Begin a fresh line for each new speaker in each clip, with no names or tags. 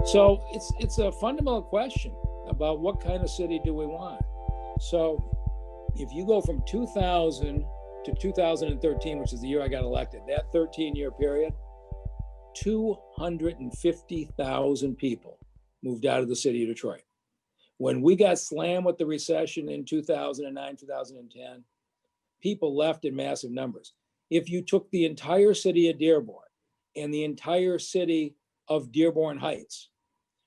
So it's a fundamental question about what kind of city do we want. So if you go from 2000 to 2013, which is the year I got elected, that 13-year period, 250,000 people moved out of the city of Detroit. When we got slammed with the recession in 2009, 2010, people left in massive numbers. If you took the entire city of Dearborn and the entire city of Dearborn Heights,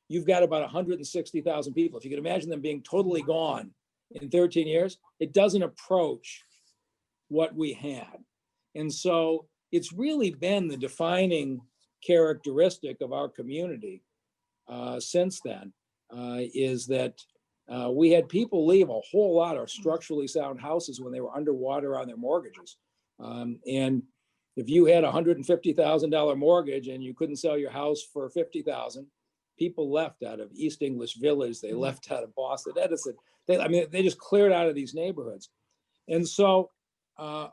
you've got about 160,000 people. If you can imagine them being totally gone in 13 years, it doesn't approach what we had. And so it's really been the defining characteristic of our community since then, is that we had people leave a whole lot of structurally sound houses when they were underwater on their mortgages. And if you had a $150,000 mortgage and you couldn't sell your house for $50,000, people left out of East English Village. They left out of Boston Edison. They just cleared out of these neighborhoods. And so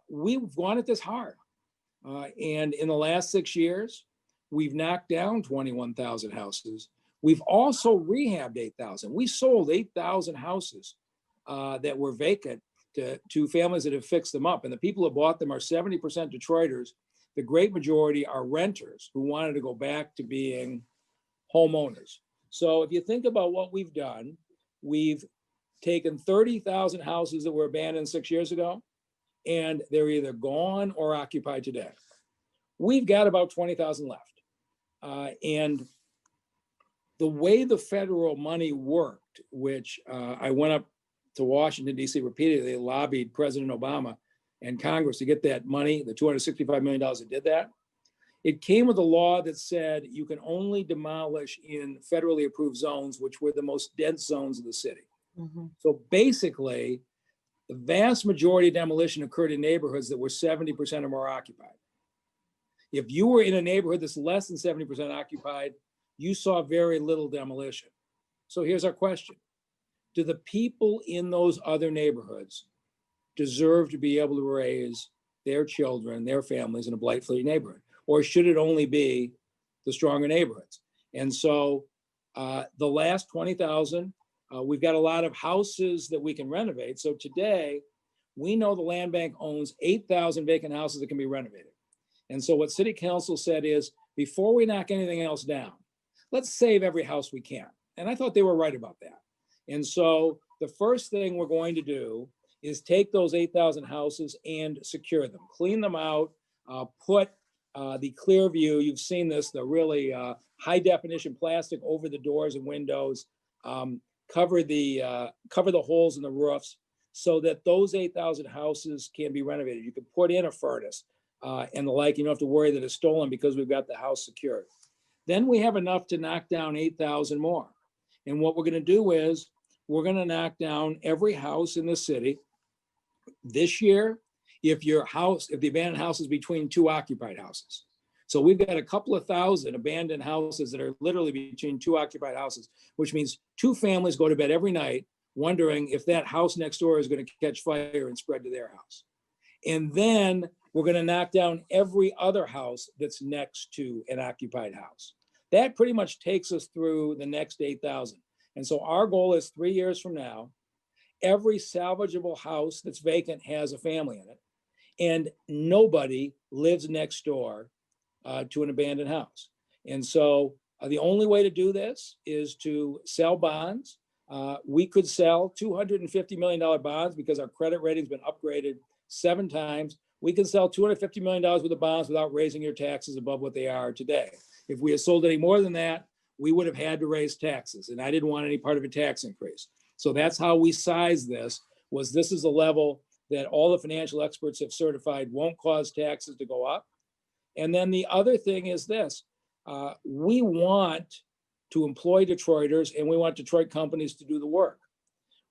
we've gone at this hard. And in the last 6 years, we've knocked down 21,000 houses. We've also rehabbed 8,000. We sold 8,000 houses that were vacant to families that have fixed them up. And the people who bought them are 70% Detroiters. The great majority are renters who wanted to go back to being homeowners. So if you think about what we've done, we've taken 30,000 houses that were abandoned 6 years ago, and they're either gone or occupied today. We've got about 20,000 left. And the way the federal money worked, which I went up to Washington, D.C. repeatedly, lobbied President Obama and Congress to get that money, the $265 million that did that. It came with a law that said you can only demolish in federally approved zones, which were the most dense zones of the city. Mm-hmm. So basically, the vast majority of demolition occurred in neighborhoods that were 70% or more occupied. If you were in a neighborhood that's less than 70% occupied, you saw very little demolition. So here's our question. Do the people in those other neighborhoods deserve to be able to raise their children, their families in a blight-free neighborhood? Or should it only be the stronger neighborhoods? And so the last 20,000, we've got a lot of houses that we can renovate. So today, we know the land bank owns 8,000 vacant houses that can be renovated. And so what City Council said is, before we knock anything else down, let's save every house we can. And I thought they were right about that. And so the first thing we're going to do is take those 8,000 houses and secure them, clean them out, put the clear view, you've seen this, the really high definition plastic over the doors and windows, cover the holes in the roofs so that those 8,000 houses can be renovated. You can put in a furnace and the like. You don't have to worry that it's stolen because we've got the house secured. Then we have enough to knock down 8,000 more. And what we're going to do is we're going to knock down every house in the city this year. If the abandoned house is between two occupied houses. So we've got a couple of thousand abandoned houses that are literally between two occupied houses, which means two families go to bed every night wondering if that house next door is going to catch fire and spread to their house. And then we're going to knock down every other house that's next to an occupied house. That pretty much takes us through the next 8,000. And so our goal is 3 years from now, every salvageable house that's vacant has a family in it. And nobody lives next door to an abandoned house. And so the only way to do this is to sell bonds. We could sell $250 million bonds because our credit rating's been upgraded 7 times. We can sell $250 million worth of bonds without raising your taxes above what they are today. If we had sold any more than that, we would have had to raise taxes. And I didn't want any part of a tax increase. So that's how we sized this, was this is a level that all the financial experts have certified won't cause taxes to go up. And then the other thing is this, we want to employ Detroiters and we want Detroit companies to do the work.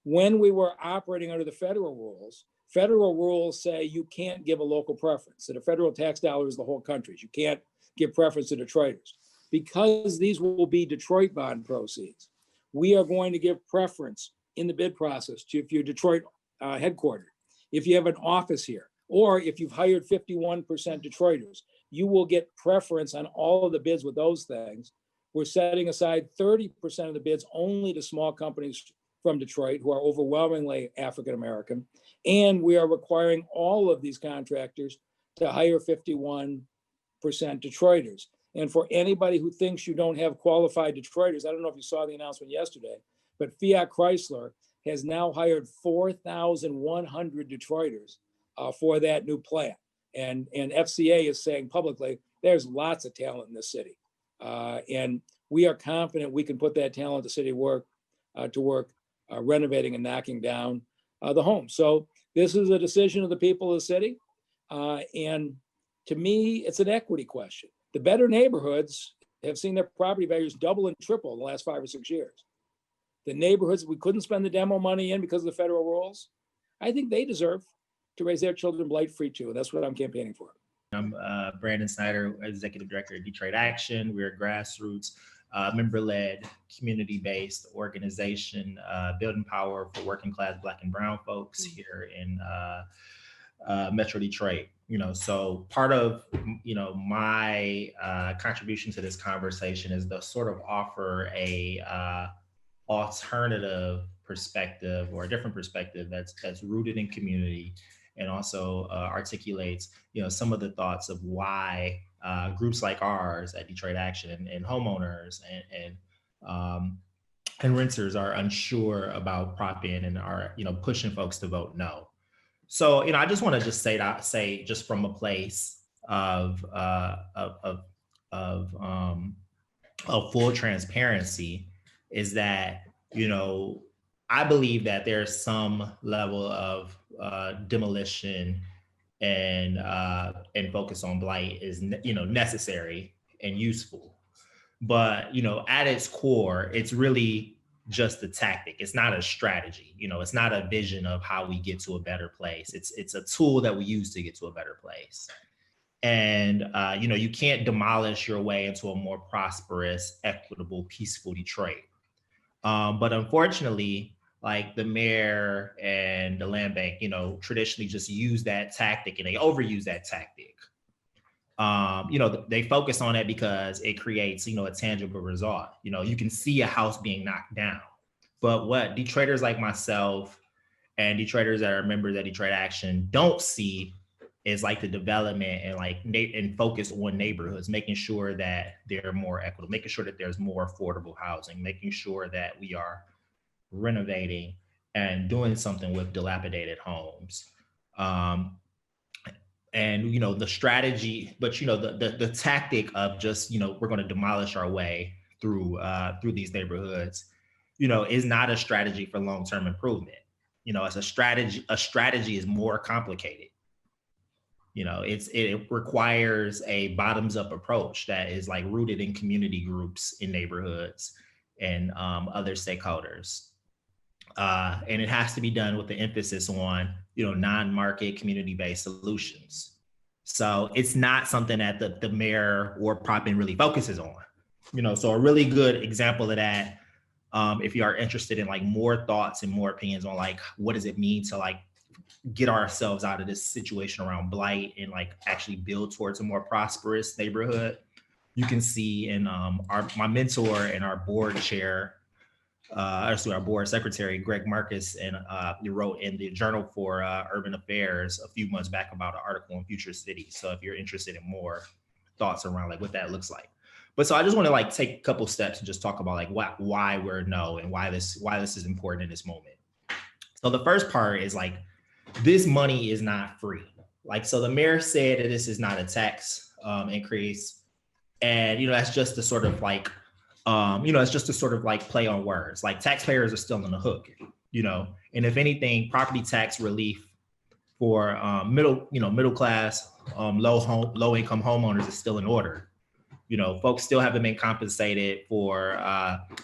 When we were operating under the federal rules say you can't give a local preference, that a federal tax dollar is the whole country's. You can't give preference to Detroiters. Because these will be Detroit bond proceeds, we are going to give preference in the bid process to if you're Detroit headquartered, if you have an office here, or if you've hired 51% Detroiters, you will get preference on all of the bids with those things. We're setting aside 30% of the bids only to small companies from Detroit who are overwhelmingly African-American. And we are requiring all of these contractors to hire 51% Detroiters. And for anybody who thinks you don't have qualified Detroiters, I don't know if you saw the announcement yesterday, but Fiat Chrysler has now hired 4,100 Detroiters for that new plant. And FCA is saying publicly, there's lots of talent in this city. And we are confident we can put that talent to city work to work renovating and knocking down the homes. So this is a decision of the people of the city. And to me, it's an equity question. The better neighborhoods have seen their property values double and triple in the last 5 or 6 years. The neighborhoods we couldn't spend the demo money in because of the federal rules, I think they deserve to raise their children blight-free too. And that's what I'm campaigning for.
I'm Branden Snyder, Executive Director of Detroit Action. We're a grassroots, member-led, community-based organization, building power for working class Black and brown folks here in Metro Detroit. So part of, my contribution to this conversation is to sort of offer a alternative perspective or a different perspective that's rooted in community, and also articulates, some of the thoughts of why groups like ours at Detroit Action and homeowners and renters are unsure about Prop N and are, pushing folks to vote no. So, I just want to say just from a place of full transparency is that, I believe that there's some level of demolition and focus on blight is, necessary and useful. But, at its core, it's really just a tactic. It's not a strategy. It's not a vision of how we get to a better place. It's a tool that we use to get to a better place. And, you can't demolish your way into a more prosperous, equitable, peaceful Detroit. But unfortunately, like the mayor and the land bank, traditionally just use that tactic and they overuse that tactic. They focus on it because it creates, a tangible result. You can see a house being knocked down. But what Detroiters like myself and Detroiters that are members of Detroit Action don't see is like the development and focus on neighborhoods, making sure that they're more equitable, making sure that there's more affordable housing, making sure that we are renovating and doing something with dilapidated homes. And, the strategy, but, the tactic of just, we're going to demolish our way through these neighborhoods, is not a strategy for long-term improvement. It's a strategy is more complicated. It requires a bottoms-up approach that is like rooted in community groups in neighborhoods and other stakeholders. And it has to be done with the emphasis on, non-market community-based solutions. So it's not something that the mayor or Prop N really focuses on. So a really good example of that, if you are interested in like more thoughts and more opinions on like, what does it mean to like get ourselves out of this situation around blight and like actually build towards a more prosperous neighborhood, you can see in my mentor and our board chair, our board secretary, Greg Marcus, and you wrote in the Journal for Urban Affairs a few months back about an article on future cities. So if you're interested in more thoughts around like what that looks like. But so I just want to like take a couple steps and just talk about like why we're no and why this is important in this moment. So the first part is like, this money is not free. Like, so the mayor said that this is not a tax increase. And, that's just the sort of like, it's just a sort of like play on words. Like taxpayers are still on the hook, and if anything, property tax relief for middle class, low income homeowners is still in order. Folks still haven't been compensated for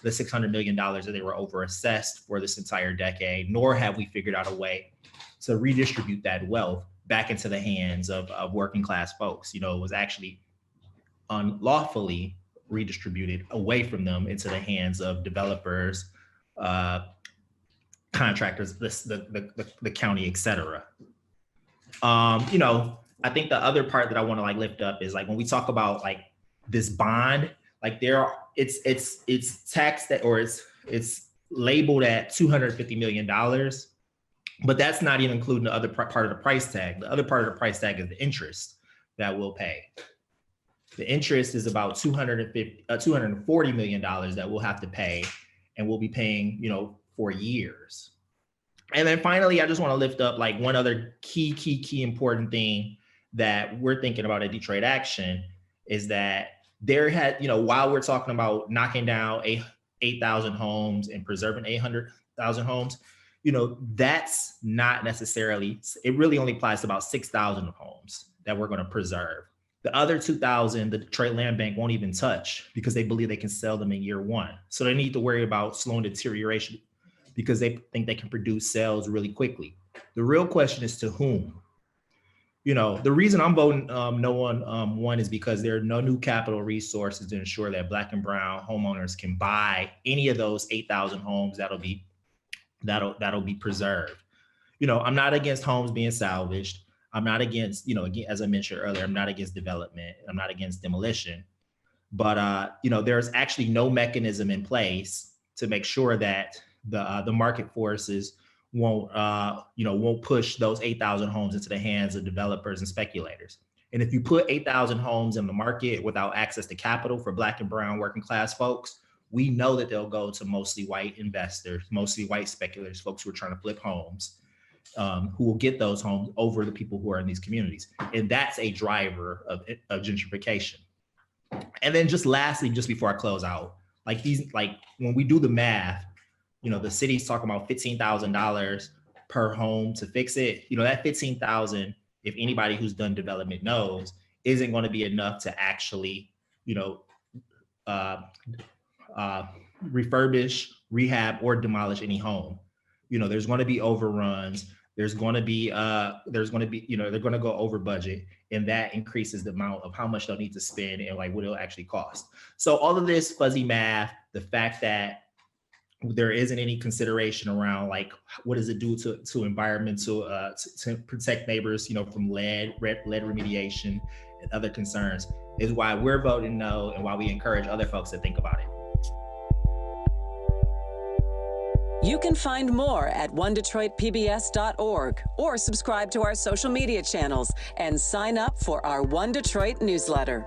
the $600 million that they were over assessed for this entire decade, nor have we figured out a way to redistribute that wealth back into the hands of working class folks. It was actually unlawfully redistributed away from them into the hands of developers, contractors, the county, et cetera. I think the other part that I want to like lift up is like when we talk about like this bond, Like it's taxed at, or it's labeled at $250 million, but that's not even including the other part of the price tag. The other part of the price tag is the interest that we'll pay. The interest is about $240 million that we'll have to pay, and we'll be paying, for years. And then finally, I just want to lift up like one other key important thing that we're thinking about at Detroit Action is that there had, while we're talking about knocking down 8,000 homes and preserving 800,000 homes, that's not necessarily, it really only applies to about 6,000 homes that we're going to preserve. The other 2,000, the Detroit Land Bank won't even touch because they believe they can sell them in year one. So they need to worry about slowing deterioration because they think they can produce sales really quickly. The real question is to whom? The reason I'm voting no on one is because there are no new capital resources to ensure that Black and brown homeowners can buy any of those 8,000 homes that'll be preserved. I'm not against homes being salvaged. I'm not against, again, as I mentioned earlier, I'm not against development. I'm not against demolition, but there's actually no mechanism in place to make sure that the market forces won't push those 8,000 homes into the hands of developers and speculators. And if you put 8,000 homes in the market without access to capital for Black and brown working class folks, we know that they'll go to mostly white investors, mostly white speculators, folks who are trying to flip homes, who will get those homes over the people who are in these communities. And that's a driver of gentrification. And then just lastly, just before I close out, when we do the math, the city's talking about $15,000 per home to fix it. That $15,000, if anybody who's done development knows, isn't going to be enough to actually, refurbish, rehab, or demolish any home. There's going to be overruns. They're going to go over budget, and that increases the amount of how much they'll need to spend and what it'll actually cost. So all of this fuzzy math, the fact that there isn't any consideration around what does it do to environmental to protect neighbors, from lead remediation and other concerns, is why we're voting no, and why we encourage other folks to think about it.
You can find more at onedetroitpbs.org or subscribe to our social media channels and sign up for our One Detroit newsletter.